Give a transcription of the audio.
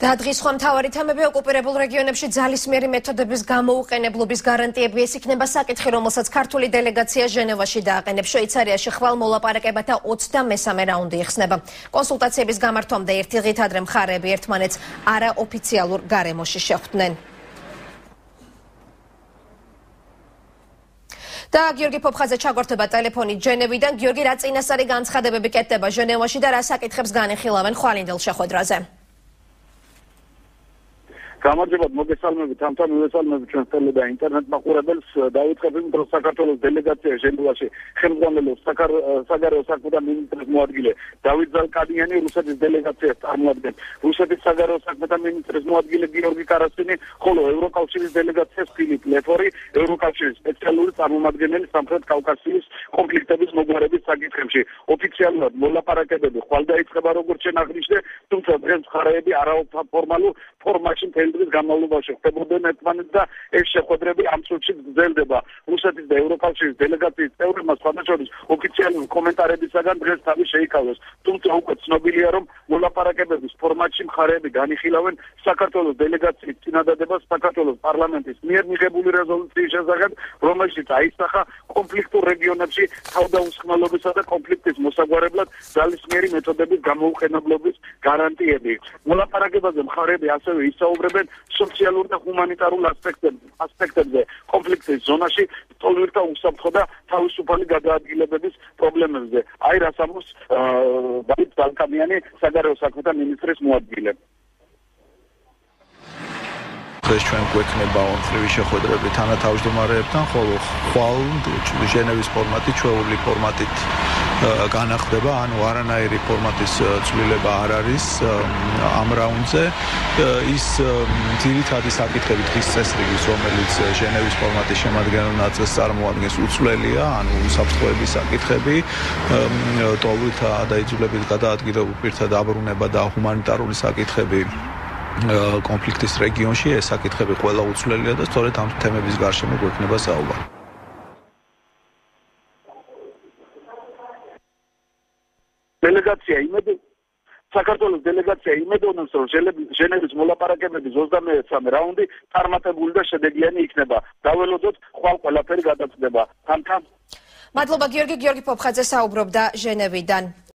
და დღის სხვა მთავარი თემები ოკუპირებულ რეგიონებში ძალისმიერი მეთოდების გამოუყენებლობის გარანტიები. ეს იქნება საკითხი, რომელსაც ქართული დელეგაცია ჟენევაში დააყენებს. შვეიცარიაში ხვალ მოლაპარაკებათა 23 რაუნდი იხსნება. კონსულტაციების გამართვამდე ერთი დღით ადრე მხარეები ერთმანეთს არაოფიციალურ გარემოში შეხვდნენ. და გიორგი ფოფხაძე ჩაგვართვება ტელეფონით ჟენევიდან. გიორგი, რა წინასწარი განცხადებები კეთდება ჟენევაში და რა საკითხებს განიხილავენ ხვალინდელ შეხვედრაზე? გამარჯობათ, მოგესალმებით, ამთან მივესალმებით ჩვენს ტელე და ინტერნეტ მაყურებელს. დავიწყებ იმ დროს საქართველოს დელეგაცია ჟენევაში ხელმძღვანელობს საგარეო საქმეთა მინისტრის მოადგილე დავით ზალკანიანი, რუსეთის დელეგაციას წარმოადგენს რუსეთის საგარეო საქმეთა მინისტრის მოადგილე გიორგი კარასტინი, ხოლო ევროკავშირის დელეგაციას ფილიპ ლეფორი, ევროკავშირის სპეციალური წარმომადგენელი სამხრეთ კავკასიის კონფლიქტების მოგვარების საკითხებში. ოფიციალურად მოლაპარაკებები ხვალ დაიწყება, როგორც შენ აღნიშნე, თუმცა დღეს მხარეები არაოფორმალურ ფორმატში დღის განმავლობაში ხდებოდნენ ერთმანეთს და ეს შეხვედრები ამ წუთში გრძელდება. რუსეთის და ევროკავშირის დელეგაციის წევრებმა სხვადასხვა ოფიციალური კომენტარებისაგან დღეს თავი შეიკავეს. თუმცა უკვე ცნობილია, რომ მოლაპარაკებების ფორმატში მხარეები განიხილავენ საქართველოს დელეგაციის წინადადებას საქართველოს პარლამენტის მიერ მიღებული რეზოლუციის შესახებ, რომელშიც აისახა კონფლიქტურ რეგიონებში თავდაუსხმელობისა და კონფლიქტის მოსაგვარებლად ძალისმიერი მეთოდების გამოუყენებლობის გარანტიები. მოლაპარაკებაზე მხარეები ასევე ისაუბრებენ სოციალურ და ჰუმანიტარულ ასპექტებზე კონფლიქტის ზონაში ტოლერანტთა უსაფრთხო და თავისუფალი გადაადგილებების პრობლემებზე. აი რას ამბობს დავით ზალკანიანი, საგარეო საქმეთა მინისტრის მოადგილე. დღეს ჩვენ გვექნება ორმხრივი შეხვედრები თანათავმჯდომარეებთან, ხოლო ხვალ ჟენევის ფორმატით, ჩვეული ფორმატით განახდება, ანუ არანაირი ფორმატის ცვლილება არ არის ამ რაუნდზე. ის ძირითადი საკითხები დღის წესრიგის, რომელიც ჟენევის ფორმატის შემადგენელ ნაწილს წარმოადგენს, უცვლელია, ანუ უსაფრთხოების საკითხები, ტოლვილთა დაიძულებით გადაადგილებულ პირთა დაბრუნება და ჰუმანიტარული საკითხები კონფლიქტის რეგიონში. ეს საკითხები ყველა უცვლელია და სწორედ ამ თემების გარშემო გვექნება საუბარი. საქართველოს დელეგაცია იმედოვნებს, რომ ჟენევის მოლაპარაკებების 23 რაუნდი წარმატებული და შედეგიანი იქნება. დაველოდოთ, ხვალ ყველაფერი გადაწყდება. მადლობა გიორგი. გიორგი ფოფხაძე საუბრობდა ჟენევიდან.